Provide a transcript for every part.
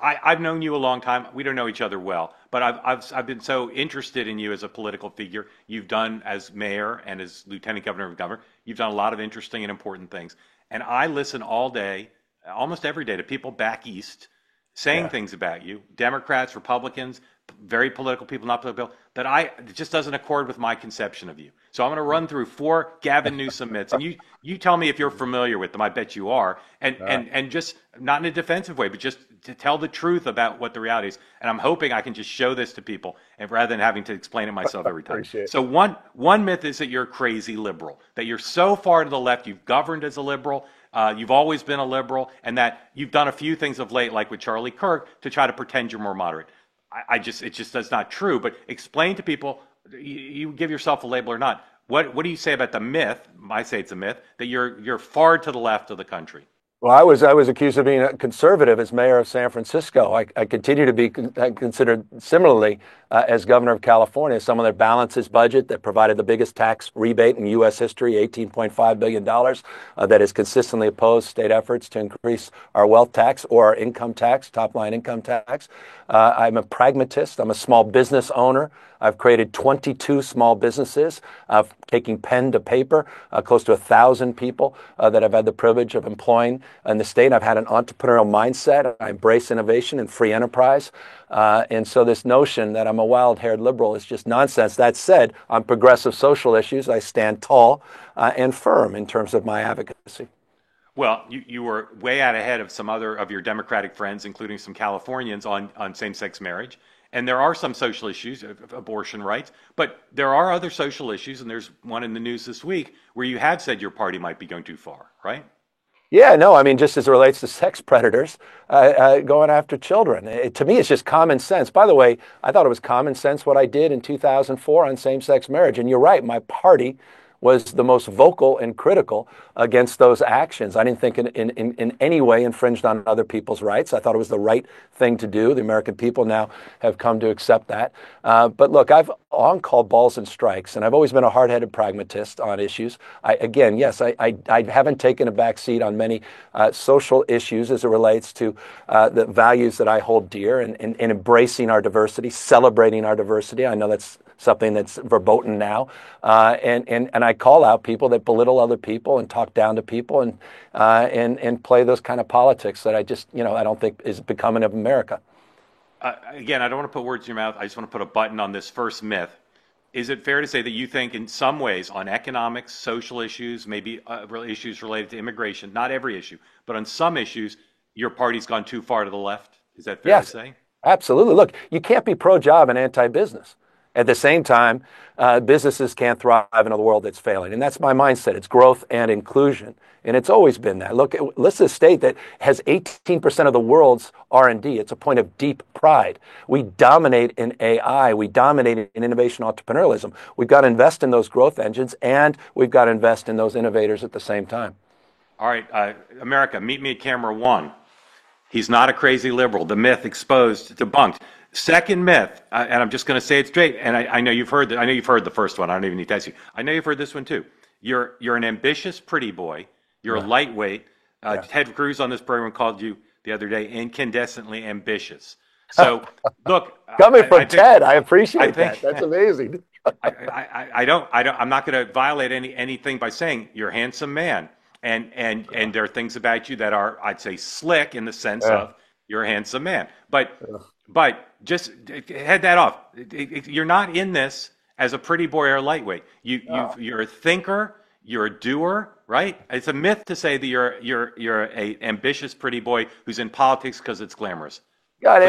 I've known you a long time. We don't know each other well, but I've been so interested in you as a political figure. You've done as mayor and as lieutenant governor of governor. You've done a lot of interesting and important things. And I listen all day, almost every day, to people back east saying Yeah. things about you, Democrats, Republicans, very political people, not political, that it just doesn't accord with my conception of you. So I'm going to run through four Gavin Newsom myths, and you tell me if you're familiar with them. I bet you are, and All right. and just not in a defensive way, but just to tell the truth about what the reality is. And I'm hoping I can just show this to people, and rather than having to explain it myself every time. Appreciate it. So one myth is that you're a crazy liberal, that you're so far to the left, you've governed as a liberal. You've always been a liberal, and that you've done a few things of late, like with Charlie Kirk, to try to pretend you're more moderate. It just that's not true. But explain to people, you give yourself a label or not. What do you say about the myth? I say it's a myth that you're far to the left of the country. Well, I was accused of being a conservative as mayor of San Francisco. I continue to be considered similarly as governor of California. Someone that balanced his budget, that provided the biggest tax rebate in U.S. history, $18.5 billion, that has consistently opposed state efforts to increase our wealth tax or our income tax, top line income tax. I'm a pragmatist. I'm a small business owner. I've created 22 small businesses, taking pen to paper, close to 1,000 people that I've had the privilege of employing in the state. I've had an entrepreneurial mindset. I embrace innovation and free enterprise. And so this notion that I'm a wild-haired liberal is just nonsense. That said, on progressive social issues, I stand tall and firm in terms of my advocacy. Well, you were way out ahead of some other of your Democratic friends, including some Californians on same-sex marriage. And there are some social issues, abortion rights, but there are other social issues, and there's one in the news this week where you have said your party might be going too far, right? Yeah, no, I mean, just as it relates to sex predators going after children. To me, it's just common sense. By the way, I thought it was common sense what I did in 2004 on same-sex marriage. And you're right, my party was the most vocal and critical against those actions. I didn't think in any way infringed on other people's rights. I thought it was the right thing to do. The American people now have come to accept that. But look, I've long called balls and strikes, and I've always been a hard-headed pragmatist on issues. I haven't taken a back seat on many social issues as it relates to the values that I hold dear and embracing our diversity, celebrating our diversity. I know that's something that's verboten now, and I call out people that belittle other people and talk down to people and play those kind of politics that I don't think is becoming of America. Again, I don't want to put words in your mouth. I just want to put a button on this first myth. Is it fair to say that you think in some ways on economics, social issues, maybe issues related to immigration, not every issue, but on some issues, your party's gone too far to the left? Is that fair to Yes, say? absolutely. Look, you can't be pro-job and anti-business. At the same time, businesses can't thrive in a world that's failing. And that's my mindset. It's growth and inclusion. And it's always been that. Look, this is a state that has 18% of the world's R&D. It's a point of deep pride. We dominate in AI. We dominate in innovation entrepreneurialism. We've got to invest in those growth engines, and we've got to invest in those innovators at the same time. All right, America, meet me at camera one. He's not a crazy liberal. The myth exposed, debunked. Second myth, and I'm just going to say it straight. And I know you've heard. I know you've heard the first one. I don't even need to ask you. I know you've heard this one too. You're an ambitious, pretty boy. You're a lightweight. Ted Cruz on this program called you the other day incandescently ambitious. So look, coming from Ted, I appreciate that. That's amazing. I'm not going to violate anything by saying you're a handsome man, and there are things about you that are, I'd say, slick in the sense of you're a handsome man, but just head that off. You're not in this as a pretty boy or a lightweight. You're a thinker. You're a doer, right? It's a myth to say that you're a ambitious pretty boy who's in politics because it's glamorous. God,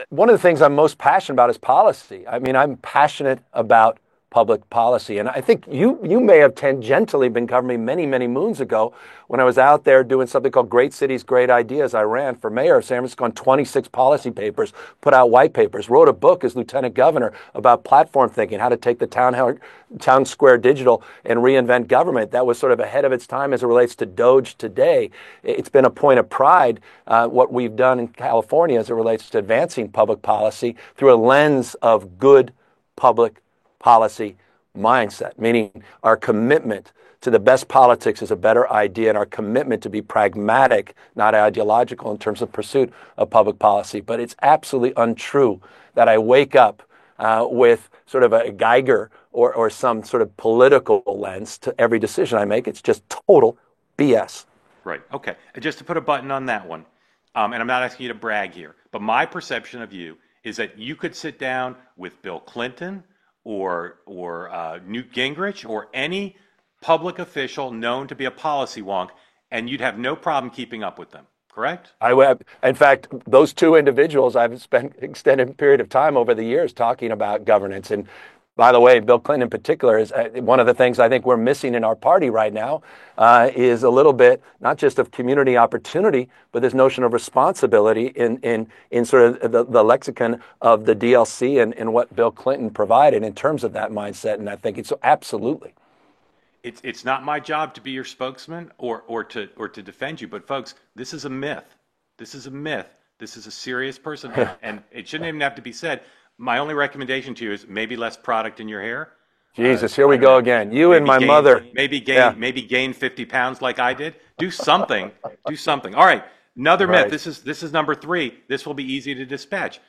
one of the things I'm most passionate about is policy. I mean, I'm passionate about public policy. And I think you may have tangentially been covering me many, many moons ago when I was out there doing something called Great Cities, Great Ideas. I ran for mayor of San Francisco on 26 policy papers, put out white papers, wrote a book as lieutenant governor about platform thinking, how to take the town square digital and reinvent government. That was sort of ahead of its time as it relates to Doge today. It's been a point of pride, what we've done in California as it relates to advancing public policy through a lens of good public policy mindset, meaning our commitment to the best politics is a better idea, and our commitment to be pragmatic, not ideological in terms of pursuit of public policy. But it's absolutely untrue that I wake up with sort of a Geiger or some sort of political lens to every decision I make. It's just total BS. Right. Okay. Just to put a button on that one, and I'm not asking you to brag here, but my perception of you is that you could sit down with Bill Clinton or Newt Gingrich or any public official known to be a policy wonk, and you'd have no problem keeping up with them. Correct? In fact, those two individuals, I've spent extended period of time over the years talking about governance. And by the way, Bill Clinton in particular is one of the things I think we're missing in our party right now is a little bit, not just of community opportunity, but this notion of responsibility in sort of the lexicon of the DLC and what Bill Clinton provided in terms of that mindset. And I think it's absolutely. It's not my job to be your spokesman or to defend you, but folks, this is a myth. This is a myth. This is a serious person, and it shouldn't even have to be said. My only recommendation to you is maybe less product in your hair. Jesus, here we go again. You and my mother. Maybe gain 50 pounds like I did. Do something. Do something. All right. Another myth. This is number 3. This will be easy to dispatch.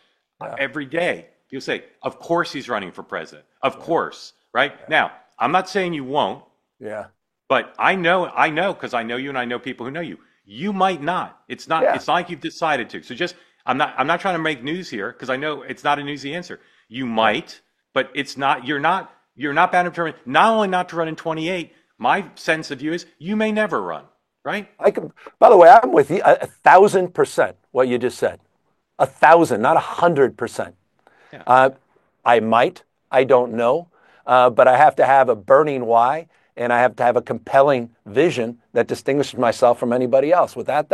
Every day you'll say, "Of course he's running for president. Of course." Right now, I'm not saying you won't. Yeah. But I know because I know you and I know people who know you. You might not. It's not like you've decided to. So I'm not trying to make news here because I know it's not an easy answer. You might, but it's not you're not bound and determined not only not to run in 28. My sense of you is you may never run, right? By the way, I'm with you 1,000% what you just said. 1,000, not 100%. Yeah. I might, I don't know, but I have to have a burning why. And I have to have a compelling vision that distinguishes myself from anybody else. Without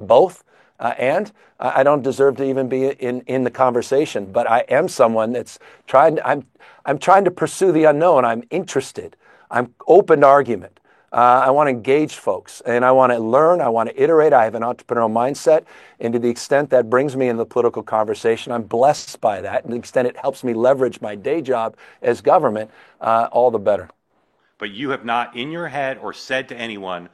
both, I don't deserve to even be in the conversation. But I am someone that's I'm trying to pursue the unknown. I'm interested. I'm open to argument. I want to engage folks, and I want to learn. I want to iterate. I have an entrepreneurial mindset, and to the extent that brings me in the political conversation, I'm blessed by that. And to the extent it helps me leverage my day job as government, all the better. But you have not in your head or said to anyone,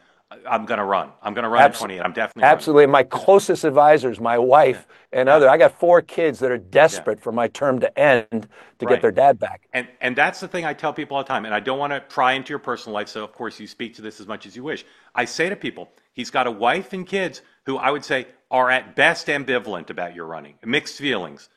I'm going to run. I'm going to run at 28. I'm definitely Absolutely. running. My closest advisors, my wife and other. I got 4 kids that are desperate for my term to end to get their dad back. And that's the thing I tell people all the time. And I don't want to pry into your personal life, so of course you speak to this as much as you wish. I say to people, he's got a wife and kids who I would say are at best ambivalent about your running, mixed feelings.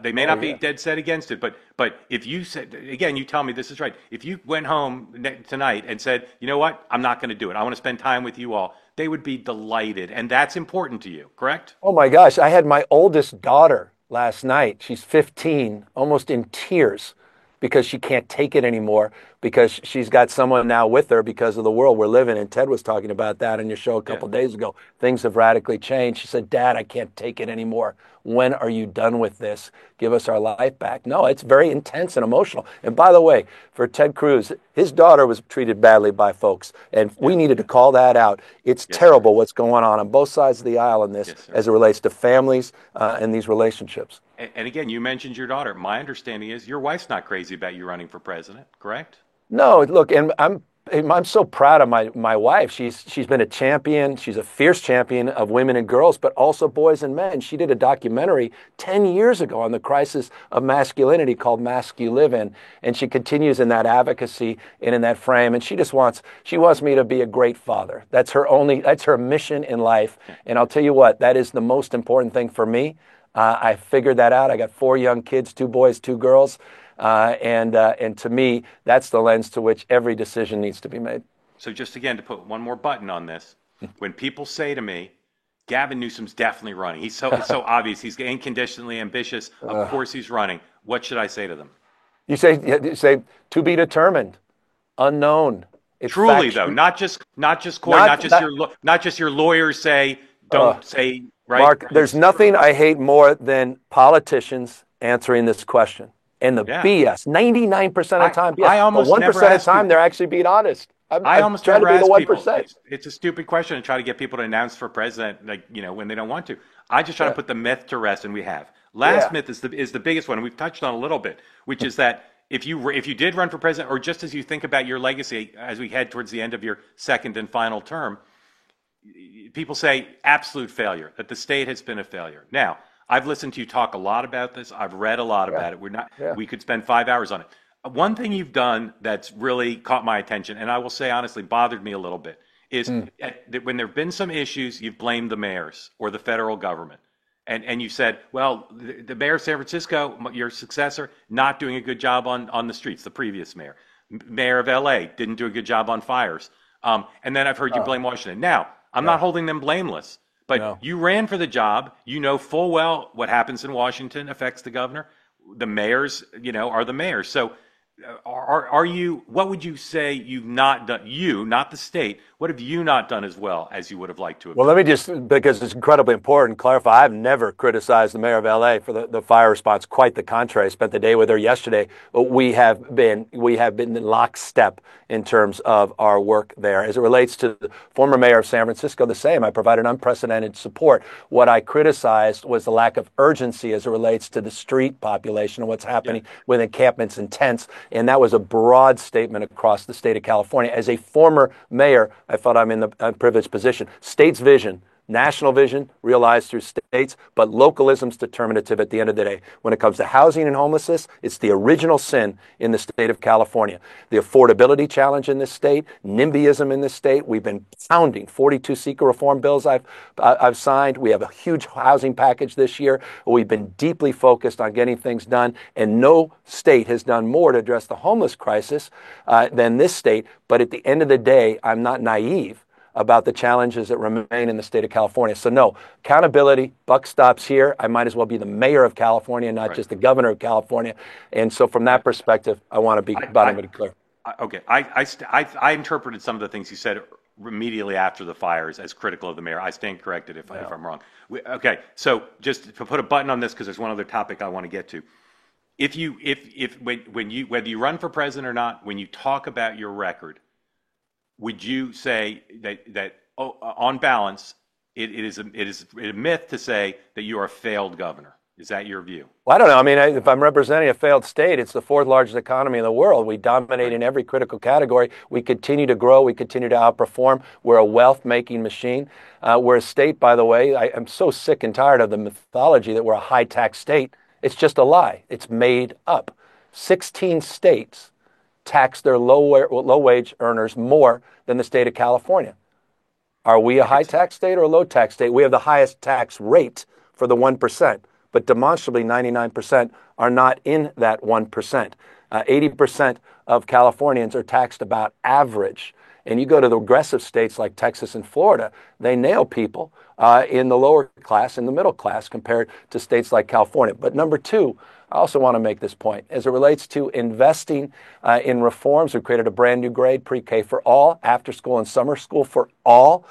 They may not be dead set against it, but if you said, again, you tell me this is right. If you went home tonight and said, you know what, I'm not going to do it. I want to spend time with you all. They would be delighted. And that's important to you, correct? Oh my gosh. I had my oldest daughter last night. She's 15, almost in tears because she can't take it anymore because she's got someone now with her because of the world we're living in. Ted was talking about that in your show a couple days ago. Things have radically changed. She said, Dad, I can't take it anymore. When are you done with this? Give us our life back. No, it's very intense and emotional. And by the way, for Ted Cruz, his daughter was treated badly by folks, and we needed to call that out. It's terrible what's going on both sides of the aisle in this as it relates to families and these relationships. And again, you mentioned your daughter. My understanding is your wife's not crazy about you running for president, correct? No, look, and I'm so proud of my wife. She's been a champion. She's a fierce champion of women and girls, but also boys and men. She did a documentary 10 years ago on the crisis of masculinity called Mask You Live In, and she continues in that advocacy and in that frame. And she wants me to be a great father. That's her mission in life. And I'll tell you what, that is the most important thing for me. I figured that out. I got 4 young kids, 2 boys, 2 girls. And to me, that's the lens to which every decision needs to be made. So just again, to put one more button on this, when people say to me, Gavin Newsom's definitely running. It's so obvious. He's unconditionally ambitious. Of course he's running. What should I say to them? You say to be determined, unknown. It's truly though, not just Cory, not just your lawyers say, don't say, right? Mark, there's nothing I hate more than politicians answering this question. And the BS, 99% of the time, BS. I almost 1% of the time, they're actually being honest. I almost never ask people. It's a stupid question to try to get people to announce for president, when they don't want to. I just try to put the myth to rest, and we have. Last myth is the biggest one, and we've touched on a little bit, which is that if you did run for president, or just as you think about your legacy as we head towards the end of your second and final term, people say absolute failure, that the state has been a failure. Now, I've listened to you talk a lot about this. I've read a lot about it. We could spend 5 hours on it. One thing you've done that's really caught my attention, and I will say honestly bothered me a little bit, is that when there have been some issues, you've blamed the mayors or the federal government. And you said, well, the mayor of San Francisco, your successor, not doing a good job on the streets, the previous mayor. Mayor of LA didn't do a good job on fires. And then I've heard you blame Washington. Now, I'm not holding them blameless, but you ran for the job. You know full well what happens in Washington affects the governor. The mayors, are the mayors. So are you, what would you say you've not done, you, not the state, what have you not done as well as you would have liked to have Well, done? let me just, because it's incredibly important, clarify, I've never criticized the mayor of LA for the fire response. Quite the contrary. I spent the day with her yesterday. We have been in lockstep in terms of our work there. As it relates to the former mayor of San Francisco, the same. I provided unprecedented support. What I criticized was the lack of urgency as it relates to the street population and what's happening with encampments and tents. And that was a broad statement across the state of California. As a former mayor, I felt I'm in the privileged position. State's vision, national vision realized through states, but localism's determinative at the end of the day. When it comes to housing and homelessness, it's the original sin in the state of California. The affordability challenge in this state, NIMBYism in this state. We've been pounding 42 seeker reform bills I've signed. We have a huge housing package this year. We've been deeply focused on getting things done, and no state has done more to address the homeless crisis than this state. But at the end of the day, I'm not naive about the challenges that remain in the state of California. So no, accountability, buck stops here. I might as well be the mayor of California, not just the governor of California. And so from that perspective, I want to be abundantly clear. Okay, I interpreted some of the things you said immediately after the fires as critical of the mayor. I stand corrected if I'm wrong. Okay, so just to put a button on this, because there's one other topic I want to get to. Whether you run for president or not, when you talk about your record, would you say that on balance, it is a myth to say that you are a failed governor? Is that your view? Well, I don't know. I mean, if I'm representing a failed state, it's the fourth largest economy in the world. We dominate in every critical category. We continue to grow. We continue to outperform. We're a wealth-making machine. We're a state, by the way. I'm so sick and tired of the mythology that we're a high-tax state. It's just a lie. It's made up. 16 states tax their low-wage earners more than the state of California. Are we a high-tax state or a low-tax state? We have the highest tax rate for the 1%, but demonstrably 99% are not in that 1%. 80% of Californians are taxed about average. And you go to the progressive states like Texas and Florida, they nail people in the lower class, in the middle class, compared to states like California. But number two, I also want to make this point. As it relates to investing in reforms, we've created a brand new grade, pre-K for all, after school and summer school for all.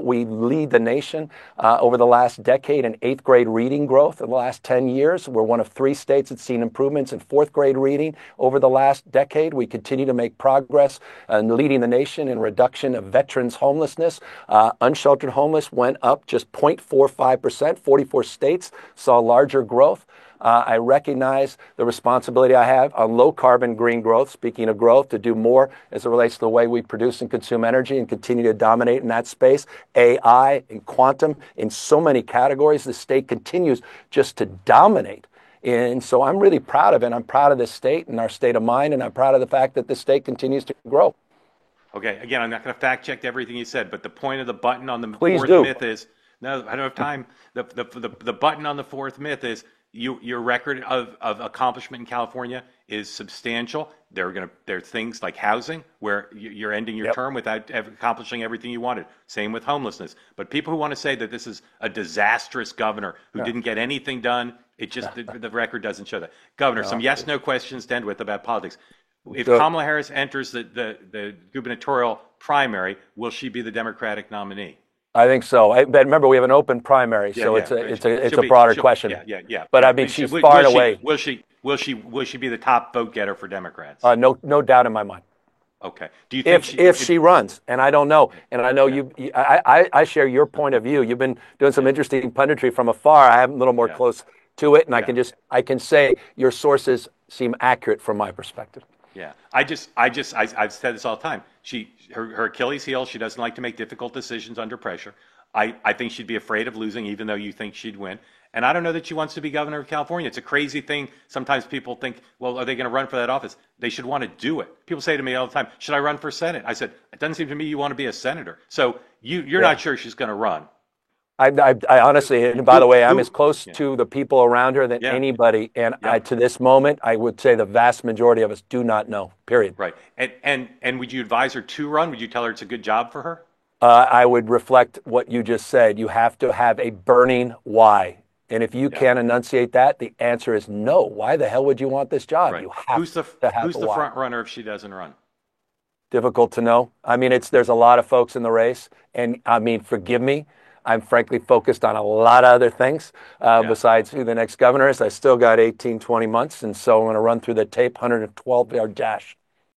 We lead the nation over the last decade in 8th grade reading growth. In the last 10 years, we're one of 3 states that's seen improvements in 4th grade reading over the last decade. We continue to make progress in leading the nation in reduction of veterans' homelessness. Unsheltered homeless went up just 0.45%. 44 states saw larger growth. I recognize the responsibility I have on low-carbon green growth, speaking of growth, to do more as it relates to the way we produce and consume energy and continue to dominate in that space. AI and quantum, in so many categories, the state continues just to dominate. And so I'm really proud of it. I'm proud of this state and our state of mind, and I'm proud of the fact that the state continues to grow. Okay, again, I'm not going to fact-check everything you said, but the point of the button on the Please fourth do. myth is, no, I don't have time. The button on the fourth myth is, your record of accomplishment in California is substantial. There are things like housing where you're ending your term without accomplishing everything you wanted. Same with homelessness. But people who want to say that this is a disastrous governor who didn't get anything done, the record doesn't show that. Governor, some yes/no questions to end with about politics. If Kamala Harris enters the gubernatorial primary, will she be the Democratic nominee? I think so. But remember, we have an open primary, so it's a broader question. Yeah. But I mean, she's far and away. Will she be the top vote getter for Democrats? No doubt in my mind. Okay. Do you think if she runs, and I don't know, and I know I share your point of view. You've been doing some interesting punditry from afar. I am a little more close to it, and I can say your sources seem accurate from my perspective. Yeah, I've said this all the time. Her Achilles heel. She doesn't like to make difficult decisions under pressure. I think she'd be afraid of losing, even though you think she'd win. And I don't know that she wants to be governor of California. It's a crazy thing. Sometimes people think, well, are they going to run for that office? They should want to do it. People say to me all the time, should I run for Senate? I said, it doesn't seem to me you want to be a senator. So you're not sure she's going to run. I honestly, and by the way, I'm as close Yeah. to the people around her than Yeah. anybody. And Yeah. to this moment, I would say the vast majority of us do not know, period. Right. And would you advise her to run? Would you tell her it's a good job for her? I would reflect what you just said. You have to have a burning why. And if you can't enunciate that, the answer is no. Why the hell would you want this job? Right. You have Who's the why. front runner if she doesn't run? Difficult to know. I mean, there's a lot of folks in the race. And I mean, forgive me. I'm frankly focused on a lot of other things besides who the next governor is. I still got 18, 20 months. And so I'm going to run through the tape, 112-yard dash.